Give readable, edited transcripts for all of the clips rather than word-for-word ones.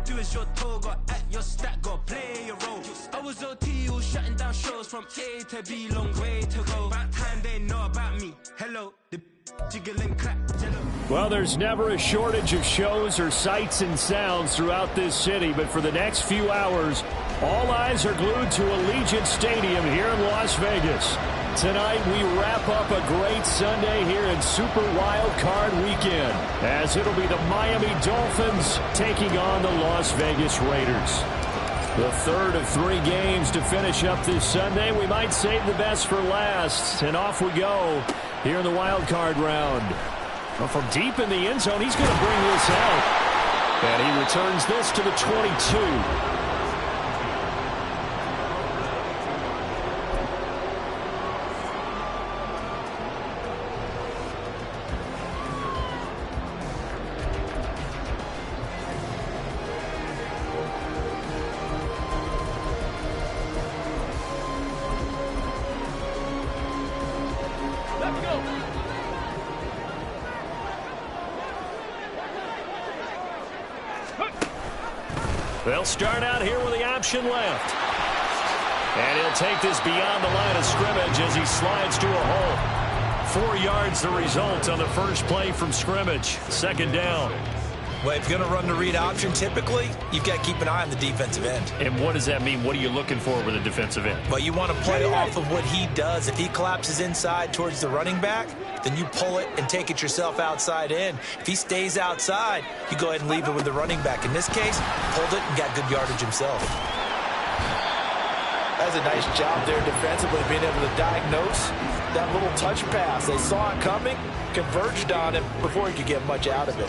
do is your toe, got at your stack, got play your role. I was OT, all shutting down shows from A to B, long way to go. About time they know about me. Hello, the jiggle and clap, jello. Well, there's never a shortage of shows or sights and sounds throughout this city, but for the next few hours, all eyes are glued to Allegiant Stadium here in Las Vegas. Tonight, we wrap up a great Sunday here in Super Wild Card Weekend, as it'll be the Miami Dolphins taking on the Las Vegas Raiders. The third of 3 games to finish up this Sunday. We might save the best for last, and off we go here in the wild card round. Well, from deep in the end zone, he's going to bring this out. And he returns this to the 22. They'll start out here with the option left. And he'll take this beyond the line of scrimmage as he slides to a hole. 4 yards the result on the first play from scrimmage. Second down. Well, if you're going to run the read option, typically, you've got to keep an eye on the defensive end. And what does that mean? What are you looking for with a defensive end? Well, you want to play off of what he does. If he collapses inside towards the running back, then you pull it and take it yourself outside in. If he stays outside, you go ahead and leave it with the running back. In this case, pulled it and got good yardage himself. That's a nice job there defensively, being able to diagnose that little touch pass. They saw it coming, converged on him before he could get much out of it.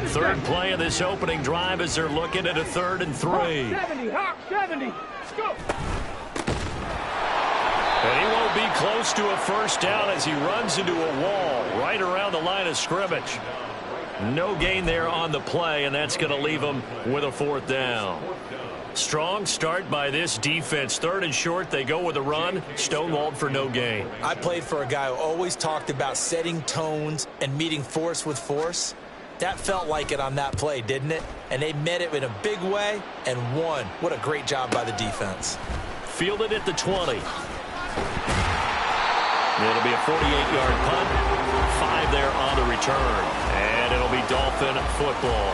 Third play of this opening drive as they're looking at a 3rd and 3. Hawk 70, Hawk 70. Let's go. And he won't be close to a first down as he runs into a wall right around the line of scrimmage. No gain there on the play, and that's going to leave him with a 4th down. Strong start by this defense. 3rd and short, they go with a run. Stonewalled for no gain. I played for a guy who always talked about setting tones and meeting force with force. That felt like it on that play, didn't it? And they met it in a big way and won. What a great job by the defense. Fielded at the 20. It'll be a 48-yard punt. 5 there on the return. And it'll be Dolphin football.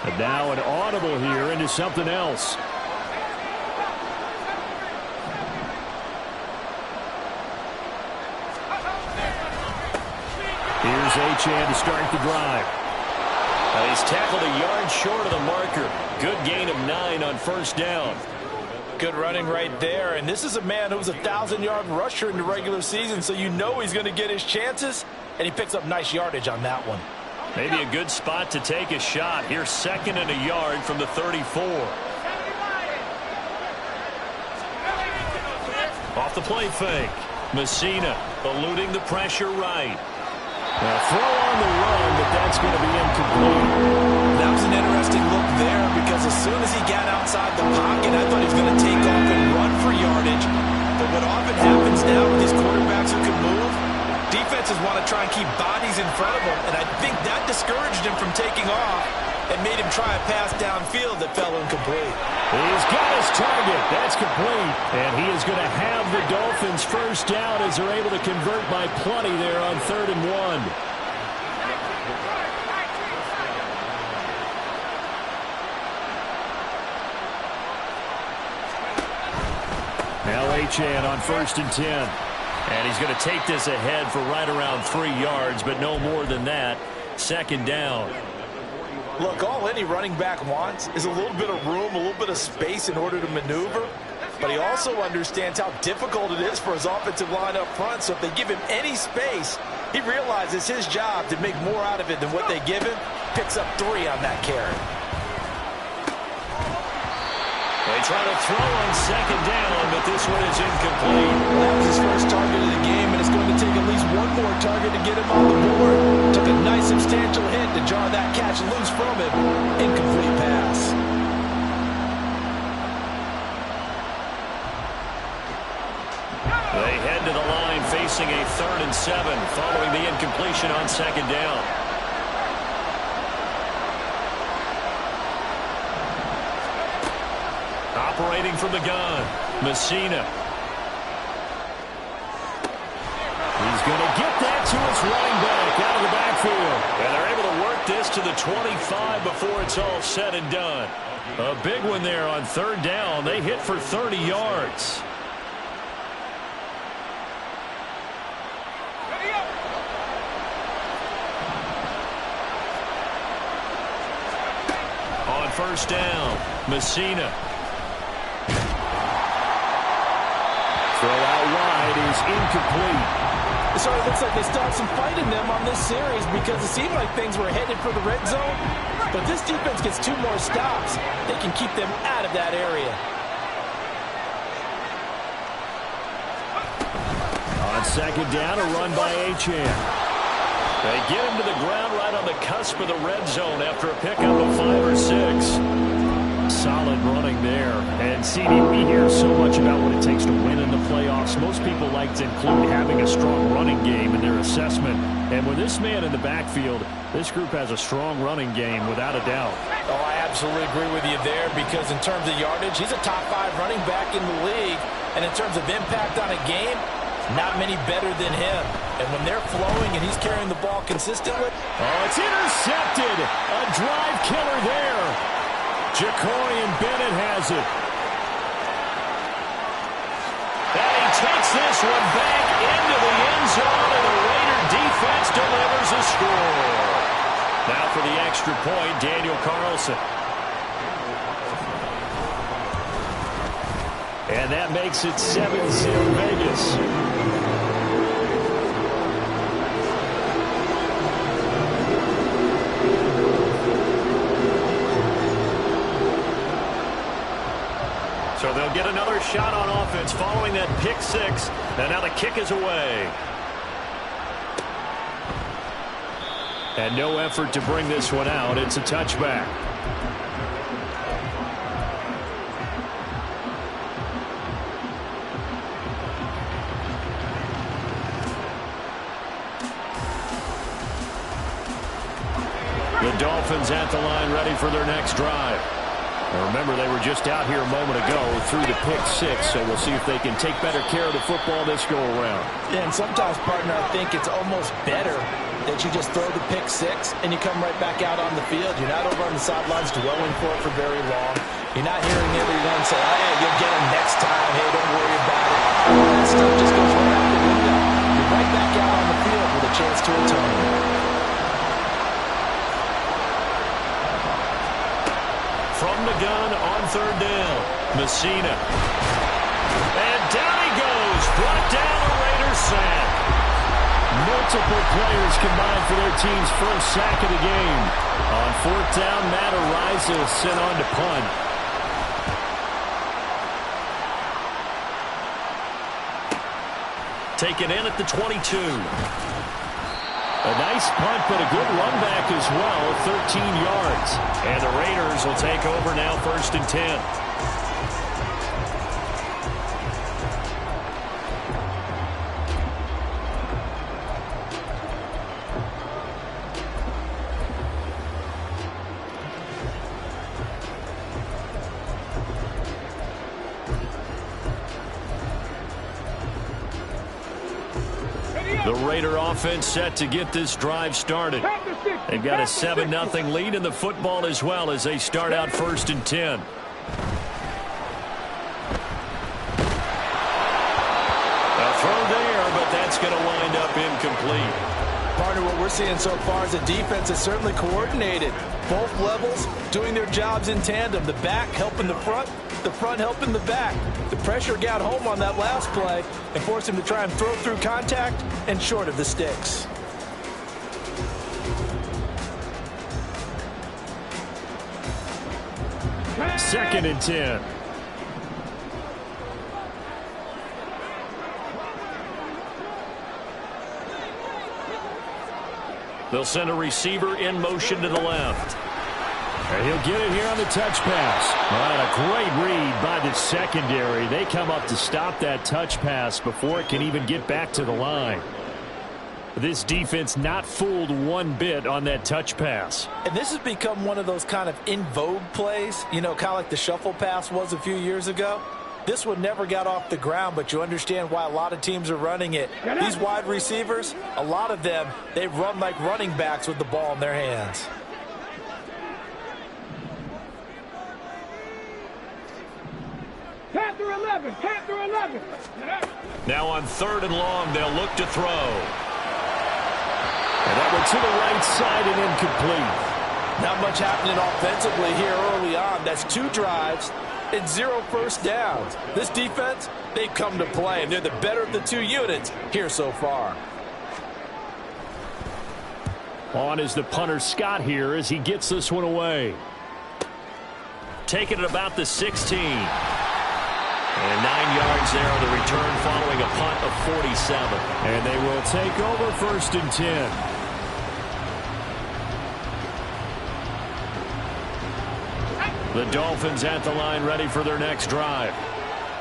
And now an audible here into something else. Here's Achane to start the drive. He's tackled a yard short of the marker. Good gain of 9 on first down. Good running right there. And this is a man who was a 1,000-yard rusher in the regular season, so you know he's going to get his chances, and he picks up nice yardage on that one. Maybe a good spot to take a shot. Here's 2nd and a yard from the 34. Off the play fake. Messina eluding the pressure right. Now throw on the run, but that's going to be incomplete. That was an interesting look there because as soon as he got outside the pocket, I thought he was going to take off and run for yardage. But what often happens now with these quarterbacks who can move, defenses want to try and keep bodies in front of them, and I think that discouraged him from taking off and made him try a pass downfield that fell incomplete. He's got his target. That's complete. And he is going to have the Dolphins first down as they're able to convert by plenty there on 3rd and 1. Now Achane on 1st and 10. And he's going to take this ahead for right around 3 yards, but no more than that. 2nd down. Look, all any running back wants is a little bit of room, a little bit of space in order to maneuver. But he also understands how difficult it is for his offensive line up front. So if they give him any space, he realizes his job to make more out of it than what they give him. Picks up 3 on that carry. They try to throw on second down, but this one is incomplete. That was his first target of the game, and it's going to take at least one more target to get him on the board. Took a nice substantial hit to jar that catch loose from him. Incomplete pass. They head to the line facing a 3rd and 7 following the incompletion on second down. Operating from the gun, Messina. He's going to get that to his running back out of the backfield. And they're able to work this to the 25 before it's all said and done. A big one there on 3rd down. They hit for 30 yards. On 1st down, Messina. Throw out wide is incomplete. So it looks like they still have some fight in them on this series because it seemed like things were headed for the red zone. But this defense gets 2 more stops. They can keep them out of that area. On second down, a run by Achane. They get him to the ground right on the cusp of the red zone after a pickup of 5 or 6. Solid running there. And, CD, we hear so much about what it takes to win in the playoffs. Most people like to include having a strong running game in their assessment. And with this man in the backfield, this group has a strong running game without a doubt. Oh, I absolutely agree with you there because in terms of yardage, he's a top 5 running back in the league. And in terms of impact on a game, not many better than him. And when they're flowing and he's carrying the ball consistently. Oh, it's intercepted. A drive killer there. Jacorian Bennett has it. And he takes this one back into the end zone, and the Raider defense delivers a score. Now for the extra point, Daniel Carlson. And that makes it 7-0 Vegas. So they'll get another shot on offense following that pick 6. And now the kick is away. And no effort to bring this one out. It's a touchback. The Dolphins at the line ready for their next drive. And remember, they were just out here a moment ago through the pick 6, so we'll see if they can take better care of the football this go-around. Yeah, and sometimes, partner, I think it's almost better that you just throw the pick 6 and you come right back out on the field. You're not over on the sidelines dwelling for very long. You're not hearing everyone say, oh, hey, you'll get him next time. Hey, don't worry about it. All that stuff just goes right out the window. You're right back out on the field with a chance to atone. From the gun on 3rd down, Messina. And down he goes, brought down a Raiders sack. Multiple players combined for their team's first sack of the game. On 4th down, Matt Ariza sent on to punt. Taken in at the 22. A nice punt, but a good run back as well, 13 yards. And the Raiders will take over now, 1st and 10. The Raider offense set to get this drive started. They've got a 7-0 lead in the football as well as they start out 1st and 10. A throw there, but that's going to wind up incomplete. partner, what we're seeing so far is the defense is certainly coordinated. Both levels doing their jobs in tandem. The back helping the front helping the back. The pressure got home on that last play and forced him to try and throw through contact and short of the sticks. Second and 10. They'll send a receiver in motion to the left. And he'll get it here on the touch pass. All right, a great read by the secondary. They come up to stop that touch pass before it can even get back to the line. This defense not fooled one bit on that touch pass. And this has become one of those kind of in vogue plays, you know, kind of like the shuffle pass was a few years ago. This one never got off the ground, but you understand why a lot of teams are running it. These wide receivers, a lot of them, they run like running backs with the ball in their hands. Panther 11, Panther 11. Now on 3rd and long, they'll look to throw. And that went to the right side and incomplete. Not much happening offensively here early on. That's 2 drives and 0 first downs. This defense, they've come to play, and they're the better of the 2 units here so far. On is the punter Scott here as he gets this one away. Taking it about the 16. And 9 yards there on the return following a punt of 47. And they will take over 1st and 10. The Dolphins at the line ready for their next drive.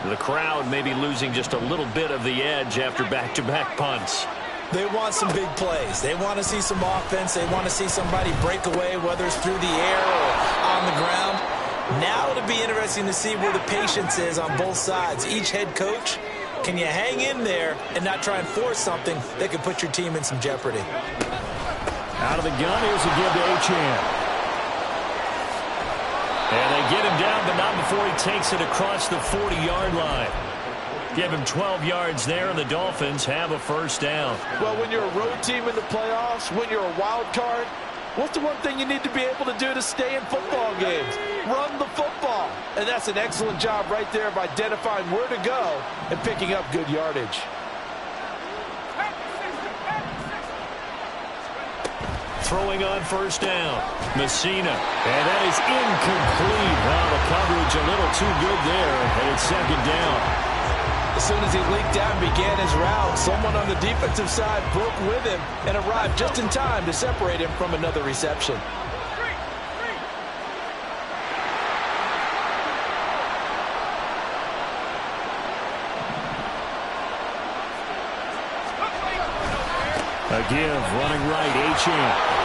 The crowd may be losing just a little bit of the edge after back-to-back punts. They want some big plays. They want to see some offense. They want to see somebody break away, whether it's through the air or on the ground. Now it'll be interesting to see where the patience is on both sides. Each head coach, can you hang in there and not try and force something that could put your team in some jeopardy? Out of the gun, here's a give to Achane. And they get him down, but not before he takes it across the 40-yard line. Give him 12 yards there, and the Dolphins have a first down. Well, when you're a road team in the playoffs, when you're a wild card, what's the one thing you need to be able to do to stay in football games? Run the football. And that's an excellent job right there of identifying where to go and picking up good yardage. Throwing on first down, Messina. And that is incomplete. Wow, the coverage a little too good there, and it's 2nd down. As soon as he leaked out and began his route, someone on the defensive side broke with him and arrived just in time to separate him from another reception. A give, running right, Achane.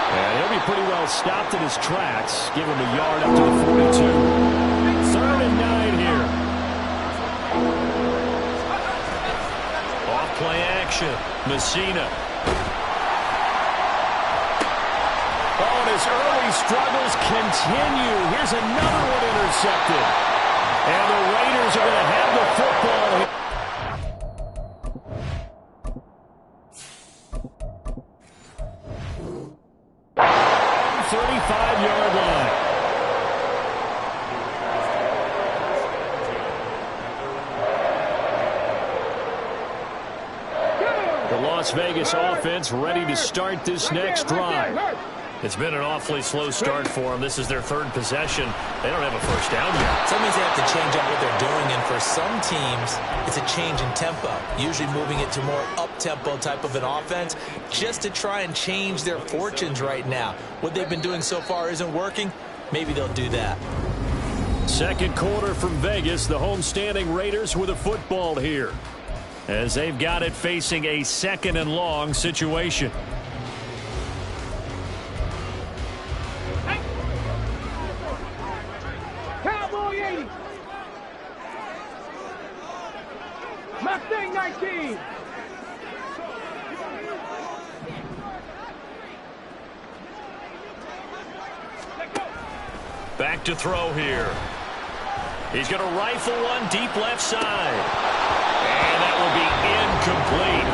And he'll be pretty well stopped in his tracks. Give him a yard up to the 42. 3rd and 9 here. Off play action. Messina. Oh, and his early struggles continue. Here's another one intercepted. And the Raiders are going to have the football. 35-yard line. The Las Vegas offense ready to start this next drive. It's been an awfully slow start for them. This is their 3rd possession. They don't have a first down yet. So that means they have to change up what they're doing, and for some teams, it's a change in tempo, usually moving it to more up-tempo type of an offense just to try and change their fortunes right now. What they've been doing so far isn't working. Maybe they'll do that. 2nd quarter from Vegas. The homestanding Raiders with a football here as they've got it facing a 2nd and long situation. Cowboy 80. Mustang 19. Back to throw here. He's going to rifle one deep left side. And that will be incomplete.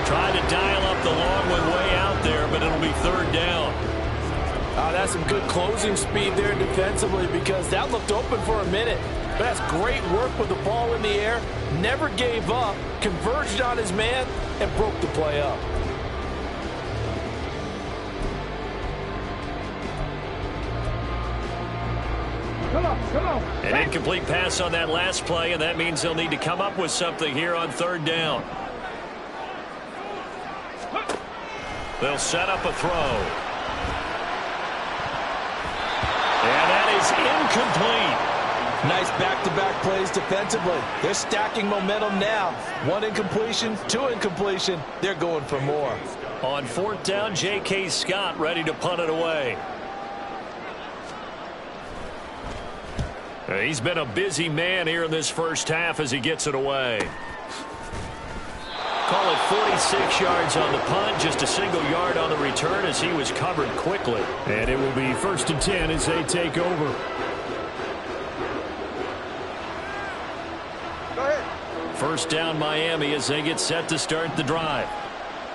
Trying to dial up the long one way out there, but it'll be third down. That's some good closing speed there defensively because that looked open for a minute. But that's great work with the ball in the air. Never gave up, converged on his man, and broke the play up. Come on. An incomplete pass on that last play, and that means they'll need to come up with something here on third down. They'll set up a throw. And that is incomplete. Nice back-to-back plays defensively. They're stacking momentum now. One incompletion, two incompletion. They're going for more. On fourth down, J.K. Scott ready to punt it away. He's been a busy man here in this first half as he gets it away. Call it 46 yards on the punt, just a single yard on the return as he was covered quickly. And it will be 1st and 10 as they take over. Go ahead. First down Miami as they get set to start the drive.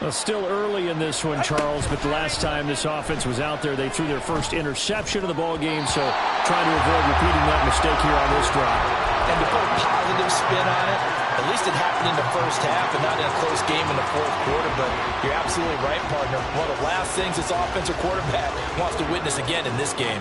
Well, still early in this one, Charles, but the last time this offense was out there, they threw their first interception of the ball game, so trying to avoid repeating that mistake here on this drive. And to put a positive spin on it, at least it happened in the first half and not in a close game in the fourth quarter, but you're absolutely right, partner. One of the last things this offensive quarterback wants to witness again in this game.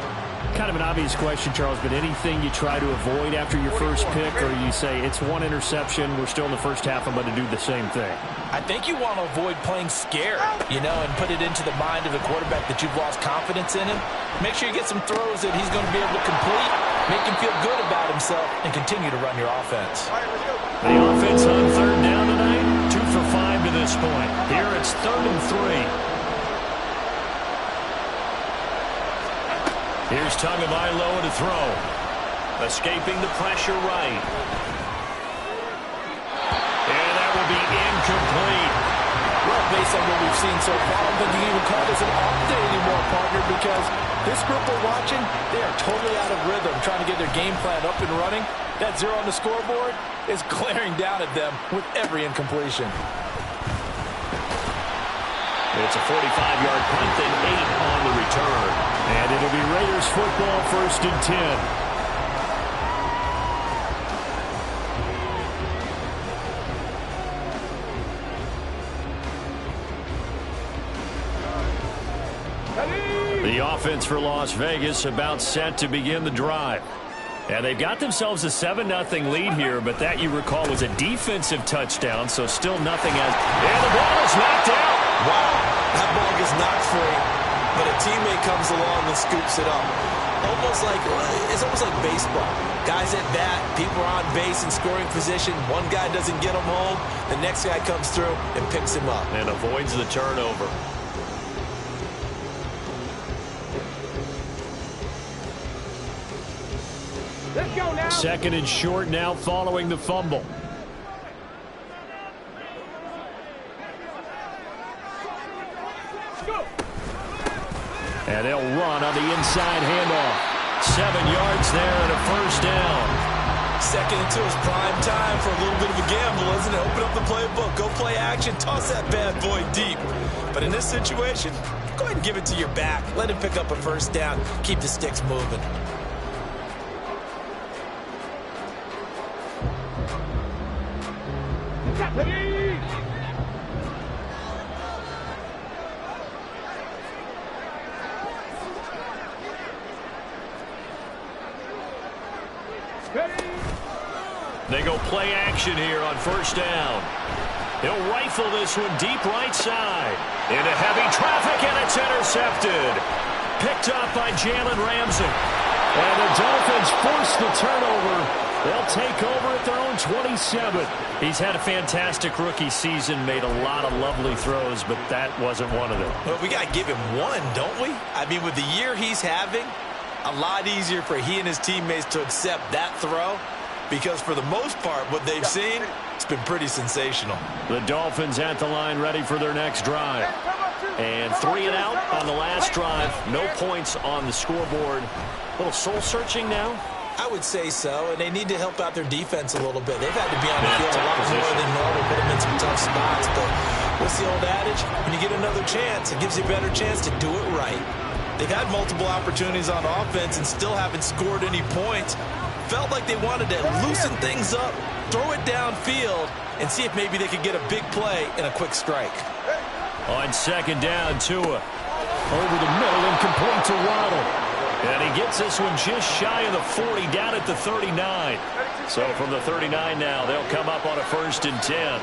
Kind of an obvious question, Charles, but anything you try to avoid after your first pick, or you say it's one interception, we're still in the first half, I'm going to do the same thing? I think you want to avoid playing scared, and put it into the mind of the quarterback that you've lost confidence in him. Make sure you get some throws that he's going to be able to complete, make him feel good about himself, and continue to run your offense. The offense on third down tonight, 2 for 5 to this point. Here it's 3rd and 3. Here's Tagovailoa to throw. Escaping the pressure right. And that will be incomplete. Well, based on what we've seen so far, I don't think you can even call this an off day anymore, partner, because this group we're watching, they are totally out of rhythm, trying to get their game plan up and running. That 0 on the scoreboard is glaring down at them with every incompletion. It's a 45-yard punt, then 8 on the return. And it'll be Raiders football, 1st and 10. The offense for Las Vegas about set to begin the drive. And they've got themselves a 7-0 lead here, but that, you recall, was a defensive touchdown, so still nothing as... And the ball is knocked out. Wow, that ball gets knocked free, but a teammate comes along and scoops it up. It's almost like baseball. Guys at bat, people are on base in scoring position. One guy doesn't get him home. The next guy comes through and picks him up. And avoids the turnover. Let's go now. 2nd and short now following the fumble. And they'll run on the inside handoff. 7 yards there and a 1st down. 2nd and 2 is prime time for a little bit of a gamble, isn't it? Open up the playbook, go play action, toss that bad boy deep. But in this situation, go ahead and give it to your back. Let him pick up a 1st down. Keep the sticks moving. They go play action here on 1st down. He'll rifle this one deep right side. Into heavy traffic, and it's intercepted. Picked up by Jalen Ramsey. And the Dolphins force the turnover. They'll take over at their own 27. He's had a fantastic rookie season, made a lot of lovely throws, but that wasn't one of them. Well, we got to give him one, don't we? I mean, with the year he's having, a lot easier for he and his teammates to accept that throw, because for the most part, what they've seen, it's been pretty sensational. The Dolphins at the line, ready for their next drive. And 3 and out on the last drive. No points on the scoreboard. A little soul-searching now. I would say so, and they need to help out their defense a little bit. They've had to be on the field a lot more than normal, put them in some tough spots, but What's the old adage? When you get another chance, it gives you a better chance to do it right. They've had multiple opportunities on offense and still haven't scored any points. Felt like they wanted to loosen things up, throw it downfield, and see if maybe they could get a big play and a quick strike. On second down, Tua. Over the middle and complete to Waddle. And he gets this one just shy of the 40, down at the 39. So from the 39 now, they'll come up on a 1st and 10.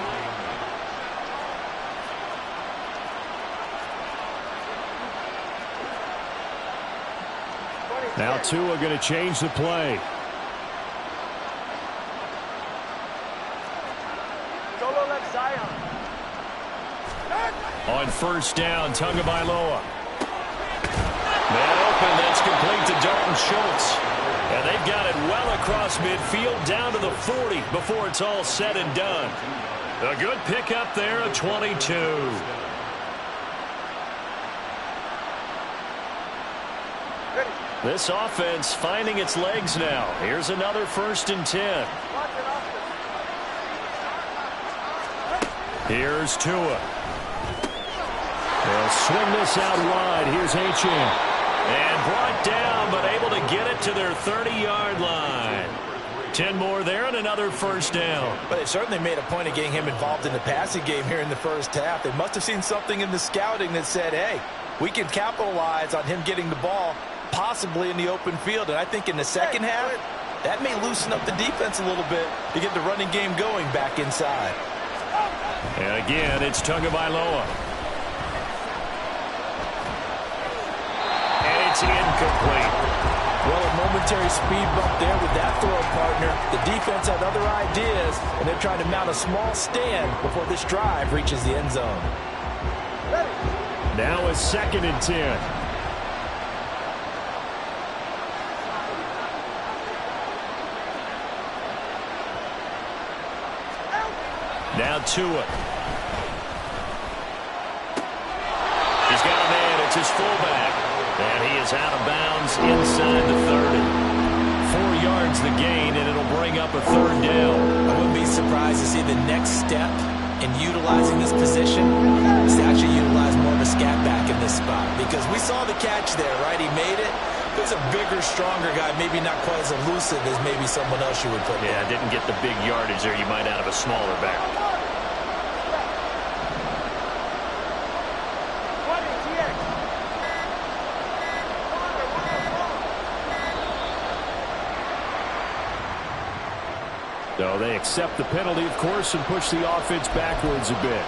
Now Tua going to change the play. Solo left Zion. On 1st down, Tagovailoa. Man open, that's complete to Dalton Schultz. And they've got it well across midfield, down to the 40 before it's all said and done. A good pickup there of 22. This offense finding its legs now. Here's another 1st and 10. Here's Tua. They'll swing this out wide. Here's Achane. And brought down, but able to get it to their 30-yard line. 10 more there and another 1st down. But they certainly made a point of getting him involved in the passing game here in the first half. They must have seen something in the scouting that said, hey, we can capitalize on him getting the ball possibly in the open field. And I think in the second half, that may loosen up the defense a little bit to get the running game going back inside. And again, it's Tagovailoa. And it's incomplete. Well, a momentary speed bump there with that throw, partner. The defense had other ideas, and they're trying to mount a small stand before this drive reaches the end zone. Now a 2nd and 10. Now Tua. He's got a man. It's his fullback. And he is out of bounds inside the 30. 4 yards the gain, and it'll bring up a 3rd down. I wouldn't be surprised to see the next step in utilizing this position is to actually utilize more of a scat back in this spot. Because we saw the catch there, right? He made it. There's a bigger, stronger guy, maybe not quite as elusive as maybe someone else you would put. Yeah, didn't get the big yardage there you might out of a smaller back. So they accept the penalty, of course, and push the offense backwards a bit.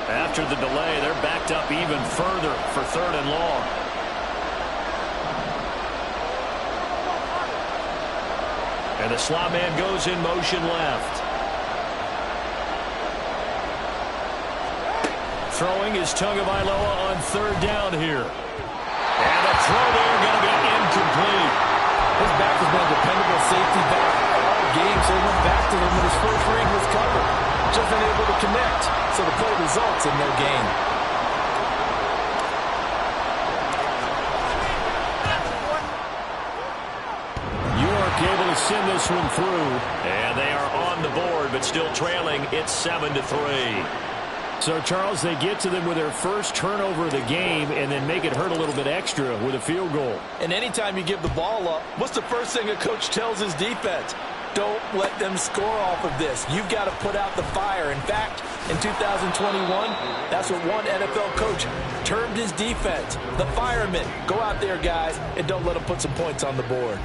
After the delay, they're backed up even further for 3rd and long. And the slot man goes in motion left. Throwing is Tagovailoa on 3rd down here. And the throw there going to be incomplete. His back has been a dependable safety back all game, so he went back to him when his first read was covered. Just unable to connect, so the play results in no gain. York able to send this one through. And they are on the board, but still trailing. It's 7-3. So, Charles, they get to them with their first turnover of the game and then make it hurt a little bit extra with a field goal. And anytime you give the ball up, what's the first thing a coach tells his defense? Don't let them score off of this. You've got to put out the fire. In fact, in 2021, that's what one NFL coach termed his defense. The firemen. Go out there, guys, and don't let them put some points on the board.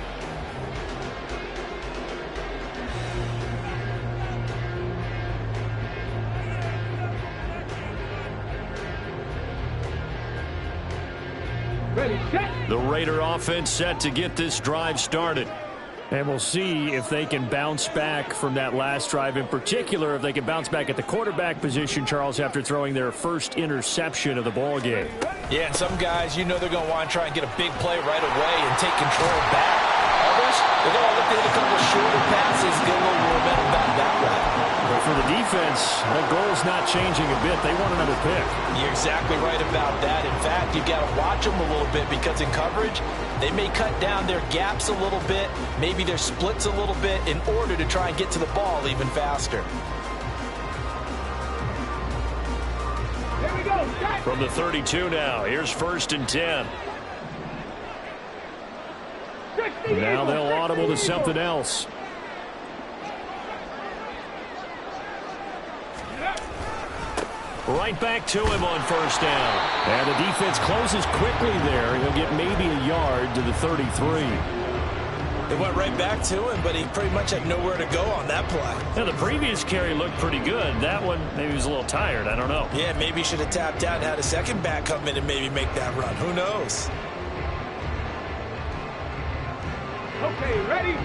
The Raider offense set to get this drive started. And we'll see if they can bounce back from that last drive. In particular, if they can bounce back at the quarterback position, Charles, after throwing their first interception of the ball game. Yeah, and some guys, you know they're going to want to try and get a big play right away and take control back. Others, they're going to look to hit a couple of shorter passes, get a little momentum back that way. But for for the defense, the goal's not changing a bit. They want another pick. You're exactly right about that. In fact, you've got to watch them a little bit because in coverage, they may cut down their gaps a little bit, maybe their splits a little bit in order to try and get to the ball even faster. Here we go. From the 32 now, here's 1st and 10. Now they'll audible to something else. Right back to him on 1st down. And the defense closes quickly there. He'll get maybe a yard to the 33. It went right back to him, but he pretty much had nowhere to go on that play. Now, the previous carry looked pretty good. That one, maybe he was a little tired. I don't know. Yeah, maybe he should have tapped out and had a second back come in and maybe make that run. Who knows? Okay, ready?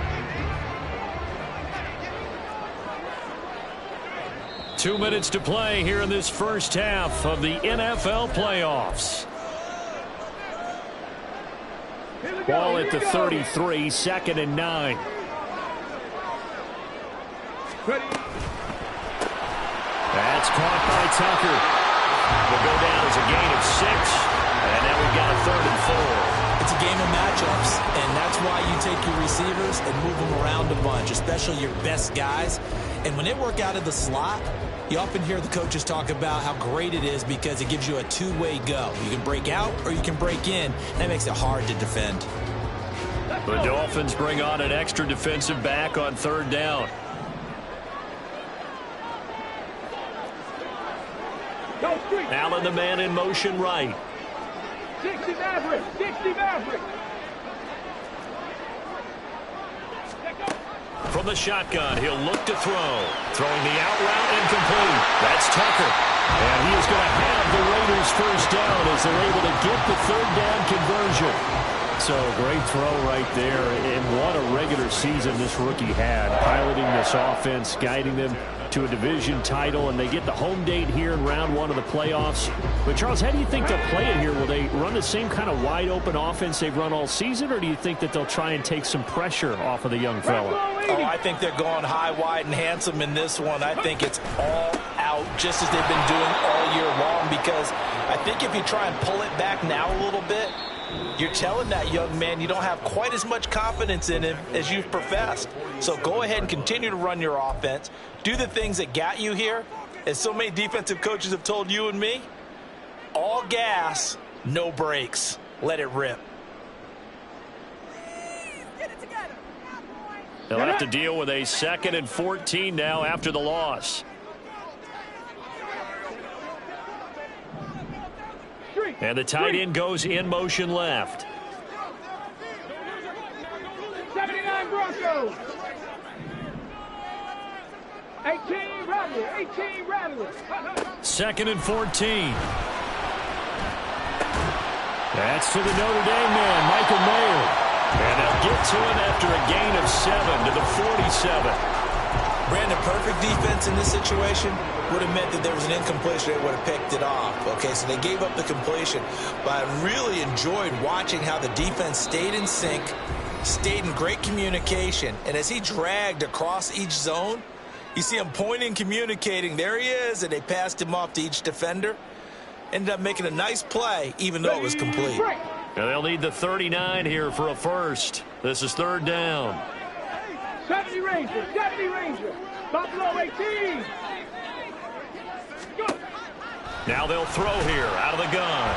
2 minutes to play here in this first half of the NFL playoffs. Ball at the 33, 2nd and 9. Ready? That's caught by Tucker. Will go down as a gain of 6, and now we've got a 3rd and 4. It's a game of matchups, and that's why you take your receivers and move them around a bunch, especially your best guys. And when they work out of the slot, you often hear the coaches talk about how great it is because it gives you a two-way go. You can break out or you can break in. That makes it hard to defend. The Dolphins bring on an extra defensive back on 3rd down. Allen, the man in motion right. 60 Maverick, 60 Maverick. From the shotgun, he'll look to throw. Throwing the out route incomplete. That's Tucker. And he is going to have the Raiders 1st down as they're able to get the 3rd down conversion. So great throw right there. And what a regular season this rookie had. Piloting this offense, guiding them to a division title, and they get the home date here in round 1 of the playoffs. But, Charles, how do you think they'll play it here? Will they run the same kind of wide-open offense they've run all season, or do you think that they'll try and take some pressure off of the young fella? Oh, I think they're going high, wide, and handsome in this one. I think it's all out, just as they've been doing all year long, because I think if you try and pull it back now a little bit, you're telling that young man you don't have quite as much confidence in him as you've professed. So go ahead and continue to run your offense. Do the things that got you here. As so many defensive coaches have told you and me, all gas, no brakes. Let it rip. They'll have to deal with a 2nd and 14 now after the loss. And the tight end goes in motion left. 79 Broncos. 18 Rattler, 18 Rattler. 2nd and 14. That's to the Notre Dame man, Michael Mayer. And they'll get to him after a gain of 7 to the 47. Brandon, perfect defense in this situation would have meant that there was an incompletion. They would have picked it off. Okay, so they gave up the completion. But I really enjoyed watching how the defense stayed in sync, stayed in great communication. And as he dragged across each zone, you see him pointing, communicating. There he is, and they passed him off to each defender. Ended up making a nice play, even though it was complete. And they'll need the 39 here for a first. This is 3rd down. 70 Ranger, 70 Ranger. Buffalo 18. Go. Now they'll throw here out of the gun.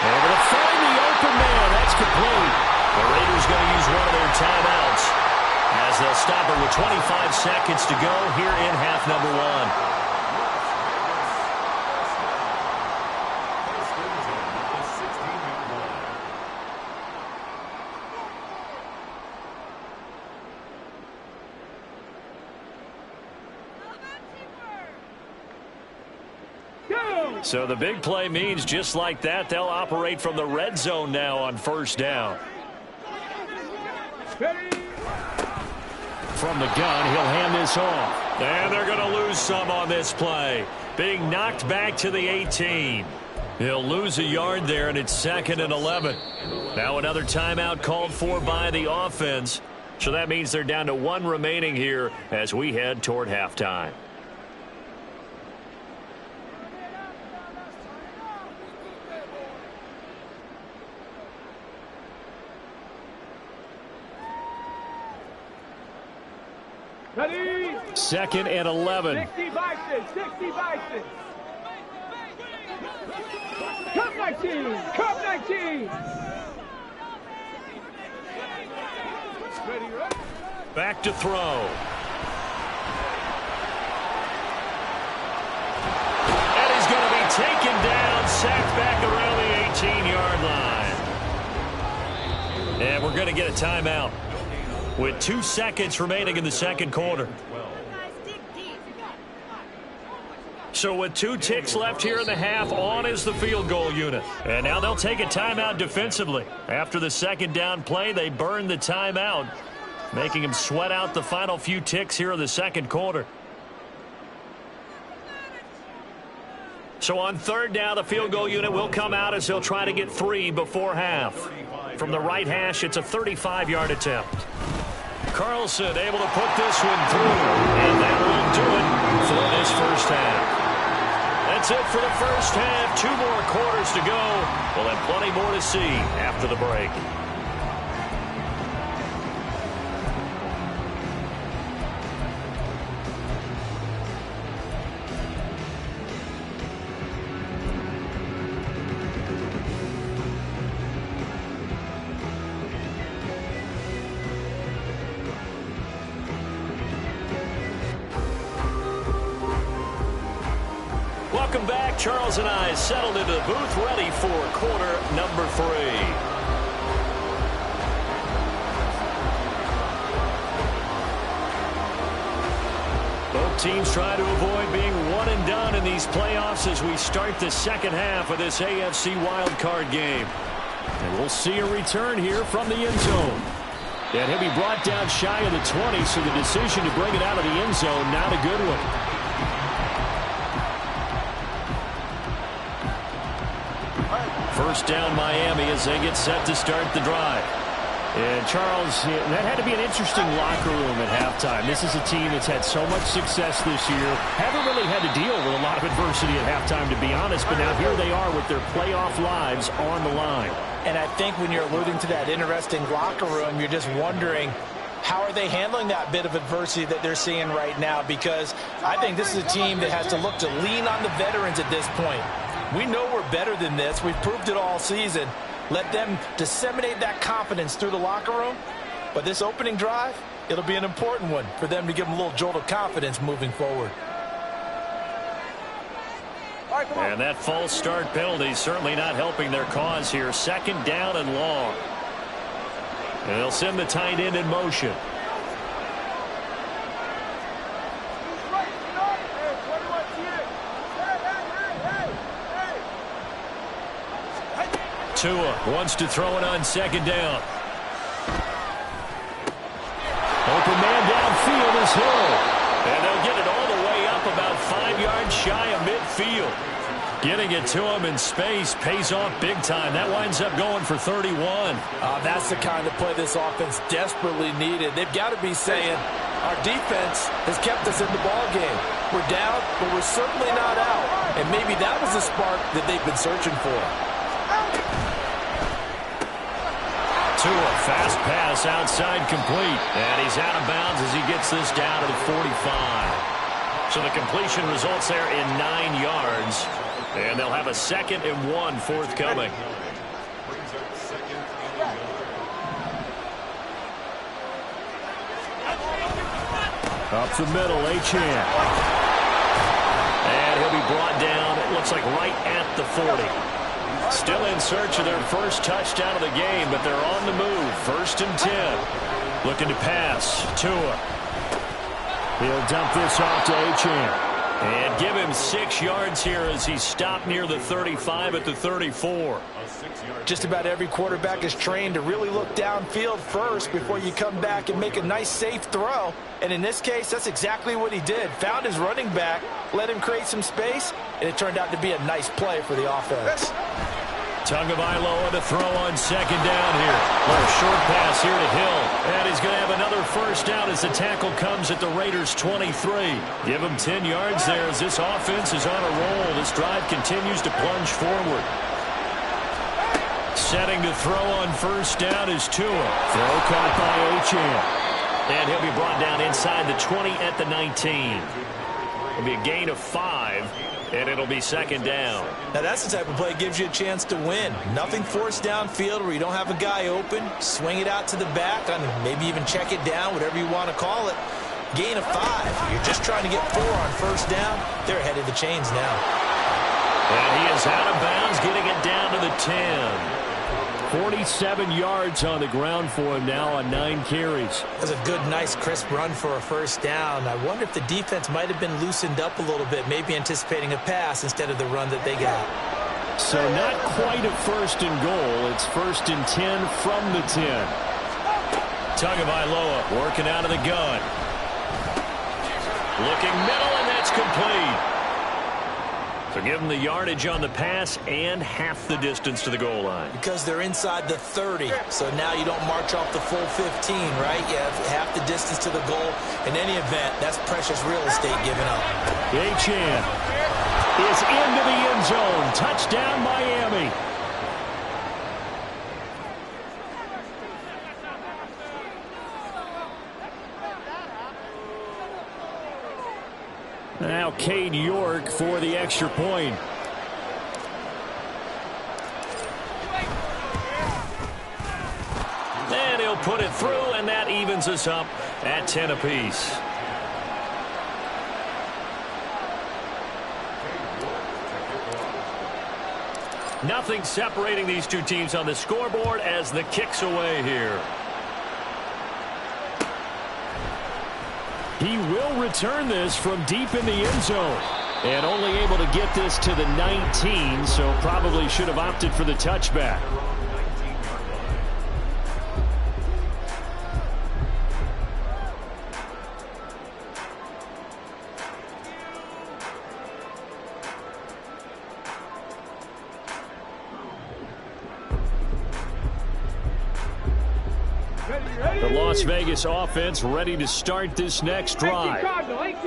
Able to find the open man. That's complete. The Raiders going to use one of their timeouts as they'll stop it with 25 seconds to go here in half number 1. So the big play means just like that, they'll operate from the red zone now on 1st down. From the gun, he'll hand this off. And they're going to lose some on this play. Being knocked back to the 18. He'll lose a yard there, and it's 2nd and 11. Now another timeout called for by the offense. So that means they're down to 1 remaining here as we head toward halftime. Ready? 2nd and 11. 60 Bison, 60 Bison. Cup 19, Cup 19. Ready, right? Back to throw. And he's going to be taken down, sacked back around the 18-yard line. And we're going to get a timeout with 2 seconds remaining in the second quarter. So with 2 ticks left here in the half, on is the field goal unit. And now they'll take a timeout defensively. After the second down play, they burn the timeout, making them sweat out the final few ticks here in the second quarter. So on third down, the field goal unit will come out as they'll try to get 3 before half. From the right hash, it's a 35-yard attempt. Carlson able to put this one through, and that will do it for this first half. That's it for the first half. 2 more quarters to go. We'll have plenty more to see after the break. Welcome back. Charles and I settled into the booth, ready for quarter number 3. Both teams try to avoid being one and done in these playoffs as we start the second half of this AFC wildcard game. And we'll see a return here from the end zone. And he'll be brought down shy of the 20, so the decision to bring it out of the end zone, not a good one. First down Miami as they get set to start the drive. And Charles, that had to be an interesting locker room at halftime. This is a team that's had so much success this year. Haven't really had to deal with a lot of adversity at halftime, to be honest. But now here they are with their playoff lives on the line. And I think when you're alluding to that interesting locker room, you're just wondering, how are they handling that bit of adversity that they're seeing right now? Because I think this is a team that has to look to lean on the veterans at this point. We know we're better than this. We've proved it all season. Let them disseminate that confidence through the locker room. But this opening drive, it'll be an important one for them to give them a little jolt of confidence moving forward. And that false start penalty certainly not helping their cause here. Second down and long. And they'll send the tight end in motion. Tua wants to throw it on second down. Open man downfield is Hill. And they'll get it all the way up about 5 yards shy of midfield. Getting it to him in space pays off big time. That winds up going for 31. That's the kind of play this offense desperately needed. They've got to be saying, our defense has kept us in the ball game. We're down, but we're certainly not out. And maybe that was the spark that they've been searching for. Tua, fast pass outside complete. And he's out of bounds as he gets this down to the 45. So the completion results there in 9 yards. And they'll have a 2nd and 1 forthcoming. Up the middle, Achane. And he'll be brought down, it looks like right at the 40. Still in search of their first touchdown of the game, but they're on the move. 1st and 10. Looking to pass. Tua. He'll dump this off to Achane. And give him 6 yards here as he stopped near the 35 at the 34. Just about every quarterback is trained to really look downfield first before you come back and make a nice, safe throw. And in this case, that's exactly what he did. Found his running back, let him create some space, and it turned out to be a nice play for the offense. Tagovailoa to throw on second down here. A short pass here to Hill. And he's going to have another first down as the tackle comes at the Raiders' 23. Give him 10 yards there as this offense is on a roll. This drive continues to plunge forward. Setting to throw on first down is Tua. Throw caught by Achane. And he'll be brought down inside the 20 at the 19. It'll be a gain of 5, and it'll be second down. Now that's the type of play that gives you a chance to win. Nothing forced downfield where you don't have a guy open. Swing it out to the back, maybe even check it down, whatever you want to call it. Gain of 5. You're just trying to get 4 on first down. They're ahead of the chains now. And he is out of bounds, getting it down to the 10. 47 yards on the ground for him now on 9 carries. That's a good, nice, crisp run for a first down. I wonder if the defense might have been loosened up a little bit, maybe anticipating a pass instead of the run that they got. So not quite a first and goal. It's first and 10 from the 10. Tagovailoa working out of the gun. Looking middle, and that's complete. So give them the yardage on the pass and half the distance to the goal line. Because they're inside the 30, so now you don't march off the full 15, right? You have half the distance to the goal. In any event, that's precious real estate given up. Achane is into the end zone. Touchdown, Miami. Now Cade York for the extra point. And he'll put it through, and that evens us up at 10 apiece. Nothing separating these two teams on the scoreboard as the kick's away here. He will return this from deep in the end zone. And only able to get this to the 19, so probably should have opted for the touchback. The Las Vegas offense ready to start this next drive.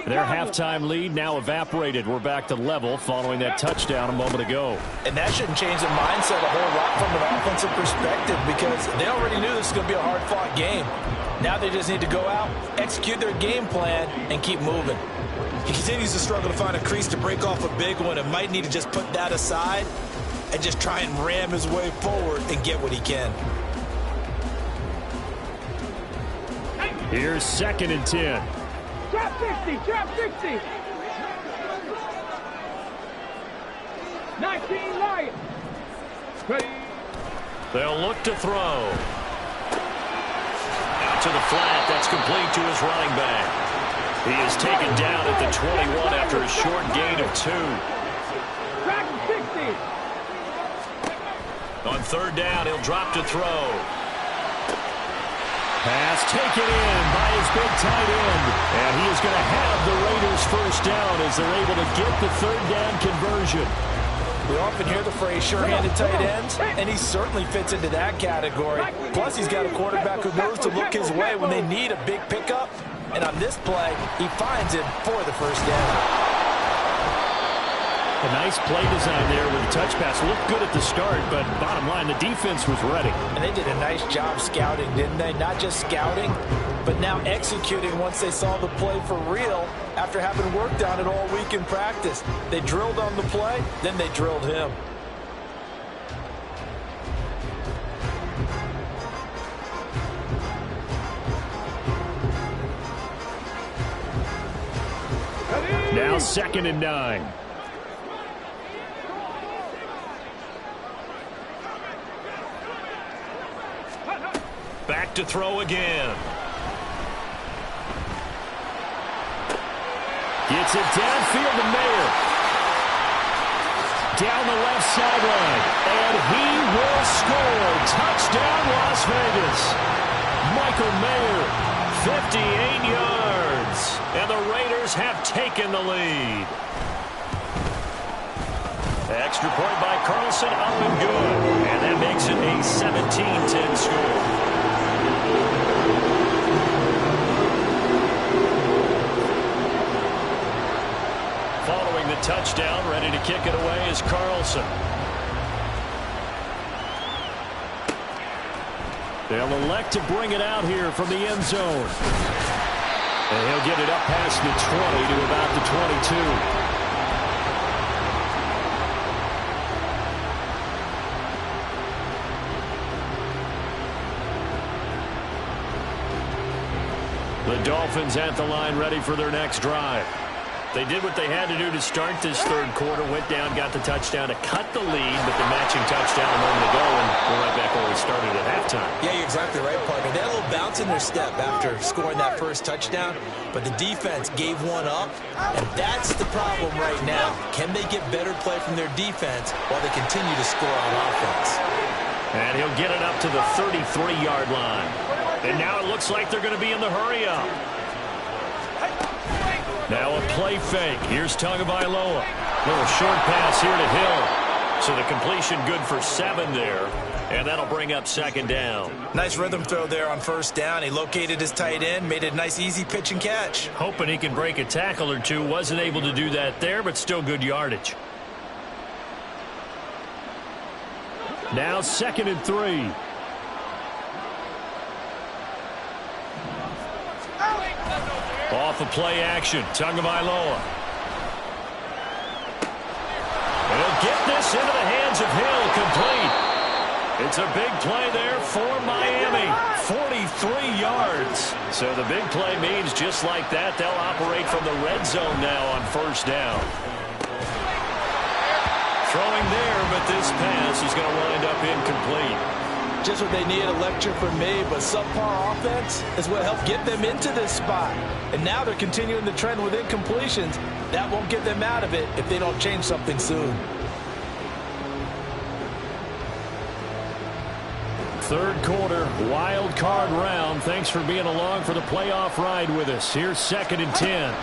Their halftime lead now evaporated. We're back to level following that touchdown a moment ago. And that shouldn't change the mindset a whole lot from an offensive perspective because they already knew this was going to be a hard-fought game. Now they just need to go out, execute their game plan, and keep moving. He continues to struggle to find a crease to break off a big one and might need to just put that aside and just try and ram his way forward and get what he can. Here's second and 10. Drop 60, drop 60. 19 Lions. Ready. They'll look to throw. Out to the flat. That's complete to his running back. He is taken down at the 21 after a short gain of 2. Track 60. On third down, he'll drop to throw. Pass taken in by his big tight end. And he is going to have the Raiders first down as they're able to get the third down conversion. We often hear the phrase sure-handed tight ends, and he certainly fits into that category. Plus, he's got a quarterback who knows to look his way when they need a big pickup. And on this play, he finds him for the first down. A nice play design there with the touch pass. Looked good at the start, but bottom line, the defense was ready. And they did a nice job scouting, didn't they? Not just scouting, but now executing once they saw the play for real after having worked on it all week in practice. They drilled on the play, then they drilled him. Now second and 9. Back to throw again. Gets it downfield to Mayer. Down the left sideline. And he will score. Touchdown, Las Vegas. Michael Mayer, 58 yards. And the Raiders have taken the lead. Extra point by Carlson, up and good. And that makes it a 17-10 score. Following the touchdown, ready to kick it away is Carlson. They'll elect to bring it out here from the end zone. And he'll get it up past the 20 to about the 22. The Dolphins at the line ready for their next drive. They did what they had to do to start this third quarter, went down, got the touchdown to cut the lead, but the matching touchdown a moment ago, and we're right back where we started at halftime. Yeah, you're exactly right, partner. They had a little bounce in their step after scoring that first touchdown, but the defense gave one up, and that's the problem right now. Can they get better play from their defense while they continue to score on offense? And he'll get it up to the 33-yard line. And now it looks like they're going to be in the hurry-up. Now a play fake. Here's Tagovailoa. Little short pass here to Hill. So the completion good for 7 there. And that'll bring up second down. Nice rhythm throw there on first down. He located his tight end, made it a nice easy pitch and catch. Hoping he can break a tackle or two. Wasn't able to do that there, but still good yardage. Now 2nd and 3. Off the play action, Tagovailoa. And he'll get this into the hands of Hill, complete. It's a big play there for Miami, 43 yards. So the big play means just like that, they'll operate from the red zone now on first down. Throwing there, but this pass is going to wind up incomplete. Just what they needed, a lecture from me, but subpar offense is what helped get them into this spot. And now they're continuing the trend with incompletions. That won't get them out of it if they don't change something soon. Third quarter, wild card round. Thanks for being along for the playoff ride with us. Here's 2nd and 10.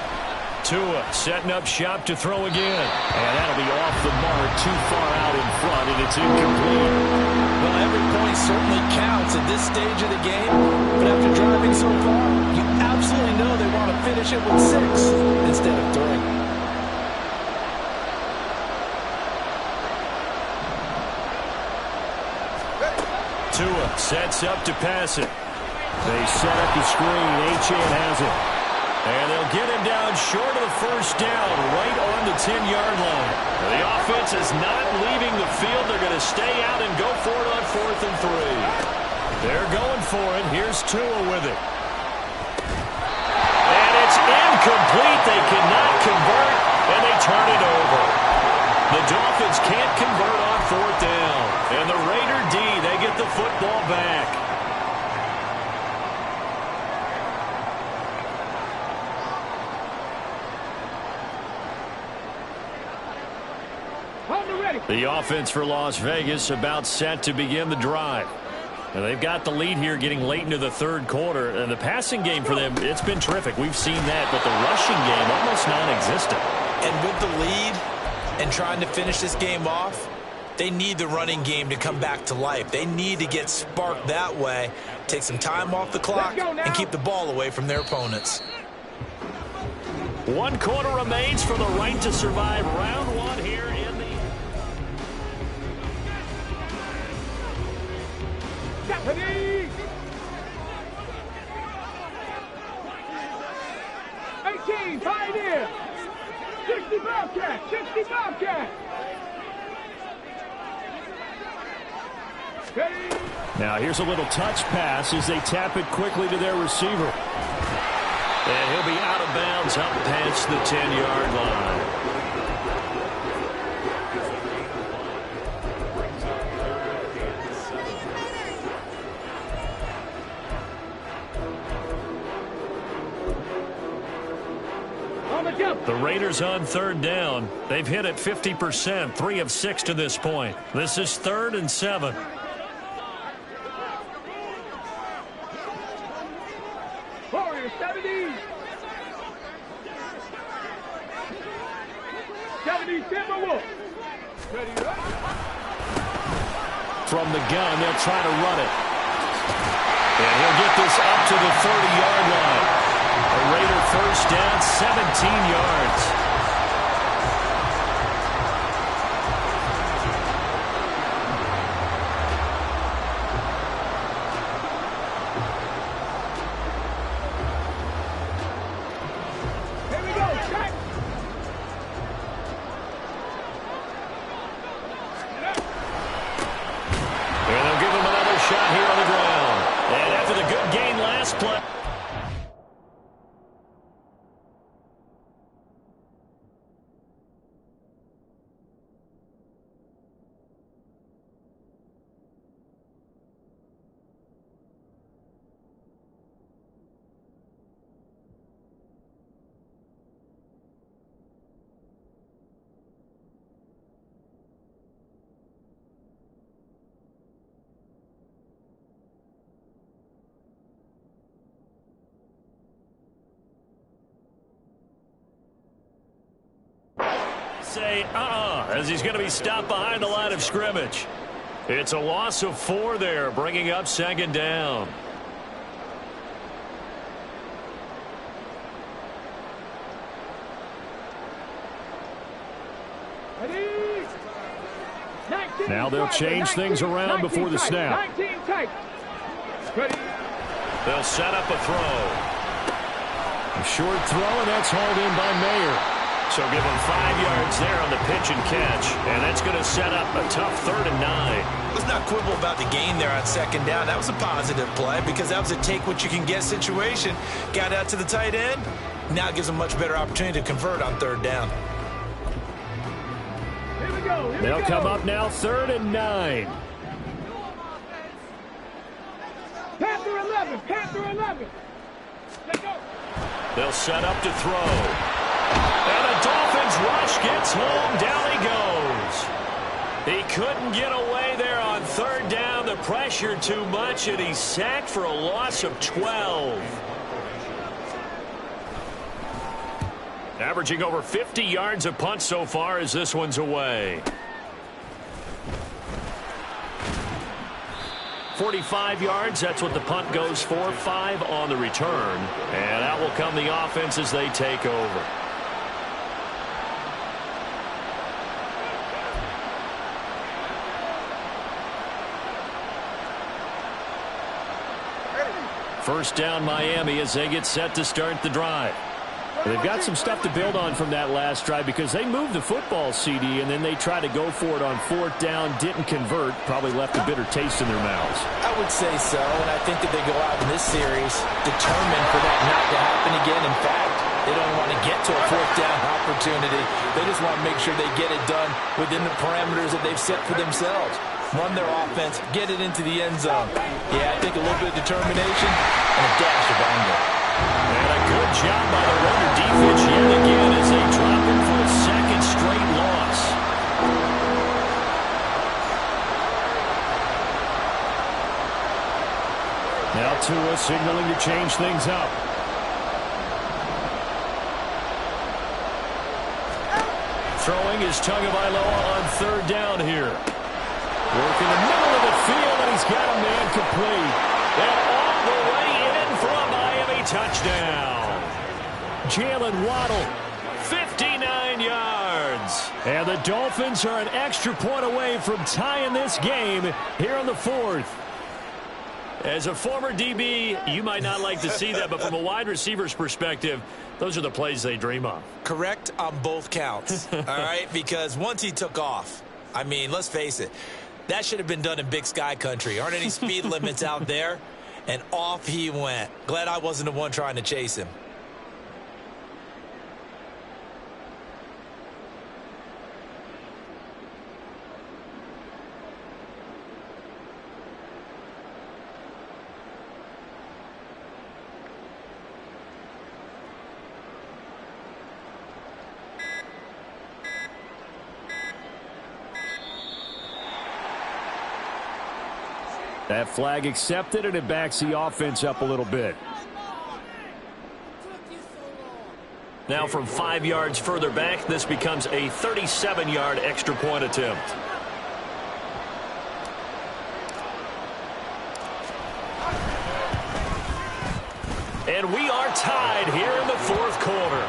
Tua setting up shop to throw again. And that'll be off the mark, too far out in front, and it's incomplete. Well, every point certainly counts at this stage of the game, but after driving so far, you absolutely know they want to finish it with 6 instead of 3. Tua sets up to pass it. They set up the screen. Achane has it. And they'll get him down short of the first down, right on the 10-yard line. The offense is not leaving the field. They're going to stay out and go for it on 4th and 3. They're going for it. Here's Tua with it. And it's incomplete. They cannot convert, and they turn it over. The Dolphins can't convert on 4th down. And the Raider D, they get the football back. The offense for Las Vegas about set to begin the drive. And they've got the lead here getting late into the third quarter. And the passing game for them, it's been terrific. We've seen that. But the rushing game, almost non-existent. And with the lead and trying to finish this game off, they need the running game to come back to life. They need to get sparked that way, take some time off the clock, and keep the ball away from their opponents. 1 quarter remains for the right to survive round 1 here in the... Japanese! 18, Pioneer! 60 Bobcat! 60 Bobcat! Ready? Now here's a little touch pass as they tap it quickly to their receiver. And he'll be out of bounds up past the 10-yard line. The Raiders on 3rd down. They've hit it 50%, 3 of 6 to this point. This is 3rd and 7. Warriors 70. 70 Timberwolves. Ready up. From the gun, they'll try to run it. And he'll get this up to the 30-yard line. A Raider first down, 17 yards. this play. Say as he's going to be stopped behind the line of scrimmage. It's a loss of 4 there, bringing up second down. Ready? 19 Now they'll change things around before the snap. 19 tight. Ready? They'll set up a throw. A short throw, and that's hauled in by Mayer. So give him 5 yards there on the pitch and catch. And that's going to set up a tough 3rd and 9. Let's not quibble about the gain there on second down. That was a positive play because that was a take-what-you-can-get situation. Got out to the tight end. Now it gives them a much better opportunity to convert on 3rd down. Here we go. They'll come up now 3rd and 9. Panther 11. Panther 11. Let's go. They'll set up to throw. And the Dolphins rush gets home. Down he goes. He couldn't get away there on 3rd down. The pressure too much, and he's sacked for a loss of 12. Averaging over 50 yards a punt so far as this one's away. 45 yards, that's what the punt goes for. 5 on the return. And out will come the offense as they take over. First down Miami as they get set to start the drive. They've got some stuff to build on from that last drive because they moved the football, CD, and then they tried to go for it on 4th down, didn't convert, probably left a bitter taste in their mouths. I would say so, and I think that they go out in this series determined for that not to happen again. In fact, they don't want to get to a 4th down opportunity. They just want to make sure they get it done within the parameters that they've set for themselves. Run their offense, get it into the end zone. Yeah, I think a little bit of determination and a dash of anger. And a good job by the Raider defense yet again as they drop him for a 2nd straight loss. Now Tua signaling to change things up. Throwing is Tagovailoa on 3rd down here. Working the middle of the field, and he's got a man complete. And all the way in for a Miami touchdown. Jalen Waddle, 59 yards. And the Dolphins are an extra point away from tying this game here in the 4th. As a former DB, you might not like to see that, but from a wide receiver's perspective, those are the plays they dream of. Correct on both counts, all right? Because once he took off, I mean, let's face it, that should have been done in Big Sky country. Aren't any speed limits out there? And off he went. Glad I wasn't the one trying to chase him. That flag accepted, and it backs the offense up a little bit. Now from 5 yards further back, this becomes a 37-yard extra point attempt. And we are tied here in the 4th quarter.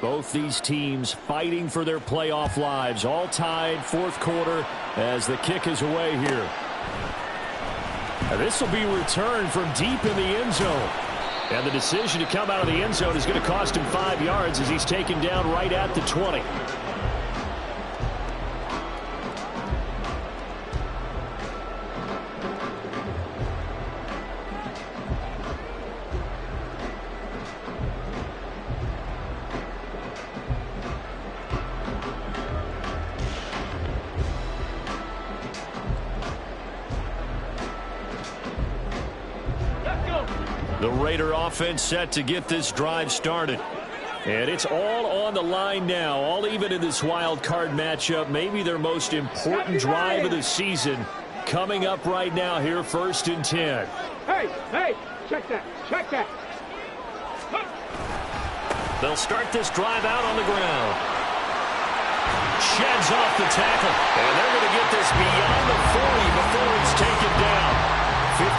Both these teams fighting for their playoff lives. All tied, fourth quarter, as the kick is away here. Now this will be returned from deep in the end zone. And the decision to come out of the end zone is going to cost him 5 yards as he's taken down right at the 20. The Raider offense set to get this drive started. And it's all on the line now, all even in this wild card matchup. Maybe their most important drive of the season coming up right now here, 1st and 10. Hey, check that, check that. They'll start this drive out on the ground. Sheds off the tackle. And they're going to get this beyond the 40 before it's taken down. 54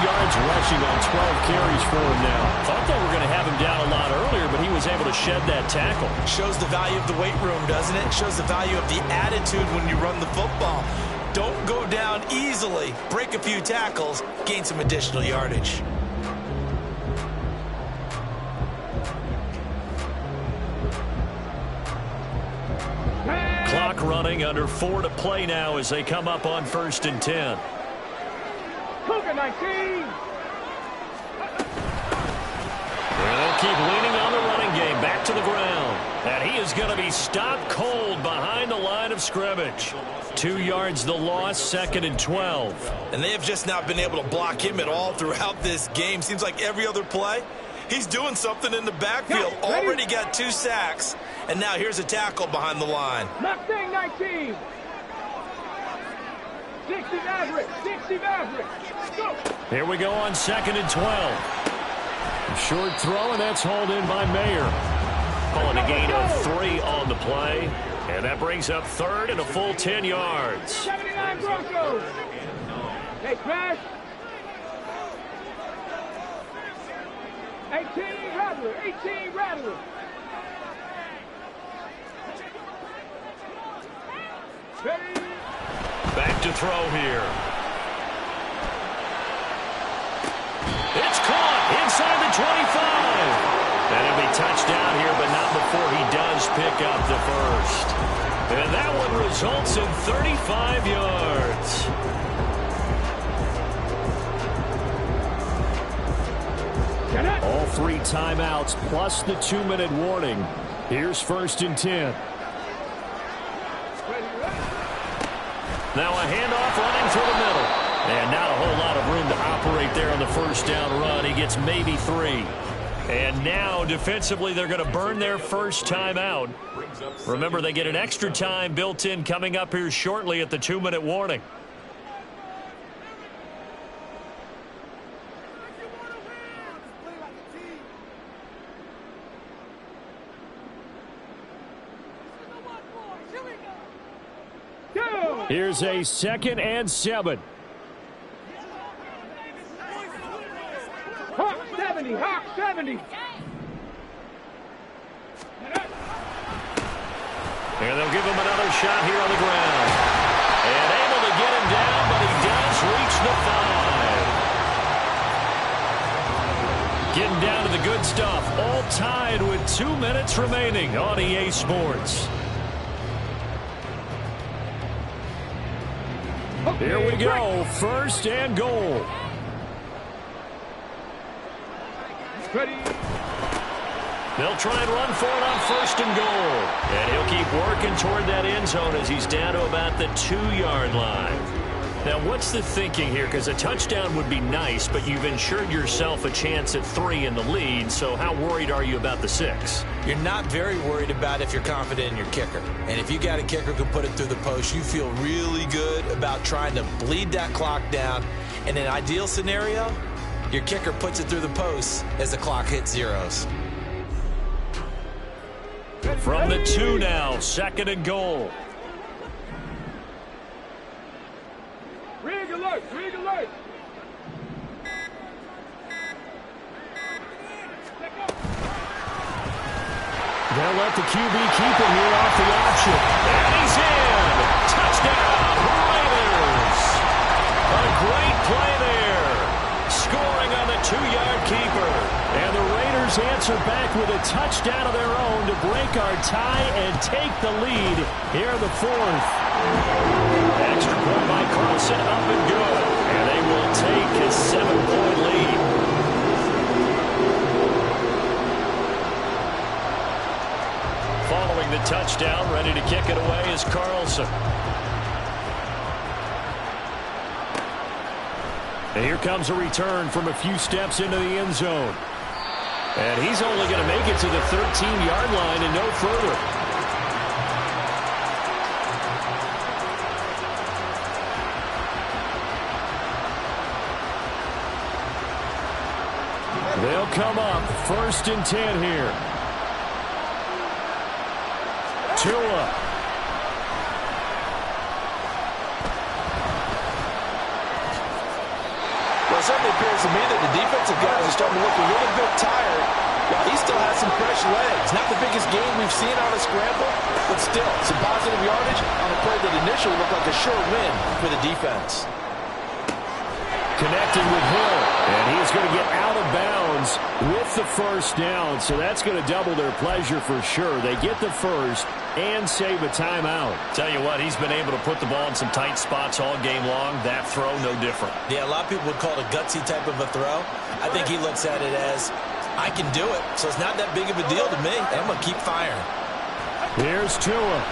yards rushing on 12 carries for him now. Thought they were going to have him down a lot earlier, but he was able to shed that tackle. Shows the value of the weight room, doesn't it? Shows the value of the attitude when you run the football. Don't go down easily. Break a few tackles. Gain some additional yardage. Clock running, under 4 to play now as they come up on 1st and 10. Cougar 19. And they'll keep leaning on the running game. Back to the ground. And he is going to be stopped cold behind the line of scrimmage. 2 yards the loss, 2nd and 12. And they have just not been able to block him at all throughout this game. Seems like every other play, he's doing something in the backfield. Already got 2 sacks. And now here's a tackle behind the line. Mustang 19. 60 average, 60 average. Go. Here we go on 2nd and 12. Short throw, and that's hauled in by Mayer. Calling a gain of 3 on the play. And that brings up 3rd and a full 10 yards. 79 Broncos. Hey, Crash. 18 Rattler, 18 Rattler. Ready. Back to throw here. It's caught inside the 25. And it'll be touchdown here, but not before he does pick up the first. And that one results in 35 yards. All 3 timeouts plus the 2-minute warning. Here's 1st and 10. Now a handoff running through the middle. And not a whole lot of room to operate there on the first down run. He gets maybe 3. And now defensively they're going to burn their first timeout. Remember, they get an extra time built in coming up here shortly at the 2-minute warning. Here's a 2nd and 7. Hawk 70, Hawk 70. And they'll give him another shot here on the ground. And able to get him down, but he does reach the 5. Getting down to the good stuff. All tied with 2 minutes remaining on EA Sports. Here we go, 1st and goal. Ready. They'll try and run for it on 1st and goal. And he'll keep working toward that end zone as he's down to about the 2-yard line. Now, what's the thinking here? Because a touchdown would be nice, but you've ensured yourself a chance at 3 in the lead, so how worried are you about the 6? You're not very worried about if you're confident in your kicker. And if you got a kicker who can put it through the post, you feel really good about trying to bleed that clock down. In an ideal scenario, your kicker puts it through the post as the clock hits zeros. From the 2 now, 2nd and goal. Rig alert, rig alert. They'll let the QB keep it here off the option. And he's in. Touchdown, Raiders. A great play there. Scoring on the 2-yard keeper. And the Raiders answer back with a touchdown of their own to break our tie and take the lead here in the 4th. Extra point by Carlson, up and good. And they will take a 7-point lead. Following the touchdown, ready to kick it away is Carlson. And here comes a return from a few steps into the end zone. And he's only going to make it to the 13-yard line and no further. They'll come up 1st and 10 here. Tua. Well, it certainly appears to me that the defensive guys are starting to look a little bit tired. While he still has some fresh legs. Not the biggest game we've seen on a scramble, but still some positive yardage on a play that initially looked like a sure win for the defense. Connecting with Hill, and he's going to get out of bounds with the first down, so that's going to double their pleasure for sure. They get the first and save a timeout. Tell you what, he's been able to put the ball in some tight spots all game long. That throw, no different. Yeah, a lot of people would call it a gutsy type of a throw. I think he looks at it as, I can do it, so it's not that big of a deal to me. I'm going to keep firing. Here's Tua.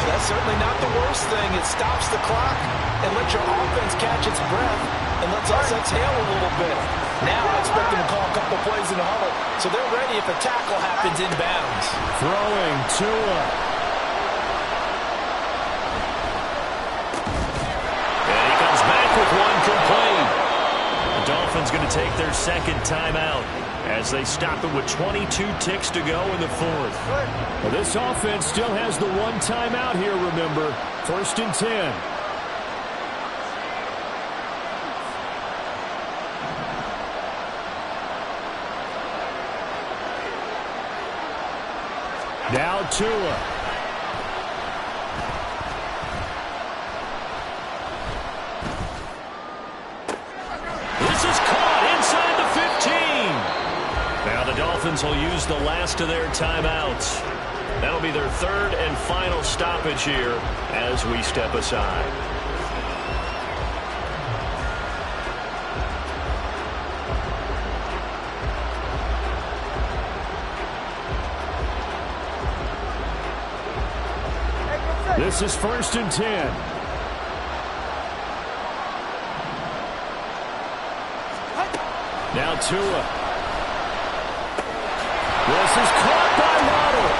That's certainly not the worst thing. It stops the clock and lets your offense catch its breath and lets us exhale a little bit. Now I expect them to call a couple plays in the huddle, so they're ready if a tackle happens inbounds. Throwing Tua. And he comes back with one complete. The Dolphins going to take their second timeout as they stop it with 22 ticks to go in the 4th. Well, this offense still has the one timeout here, remember. 1st and 10. Now Tua. This is caught inside the 15. Now the Dolphins will use the last of their timeouts. That'll be their 3rd and final stoppage here as we step aside. This is 1st and 10. Now Tua. This is caught by Waddle.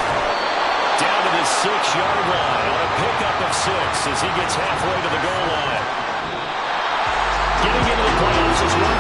Down to the 6-yard line on a pickup of 6 as he gets halfway to the goal line. Getting into the playoffs is one thing.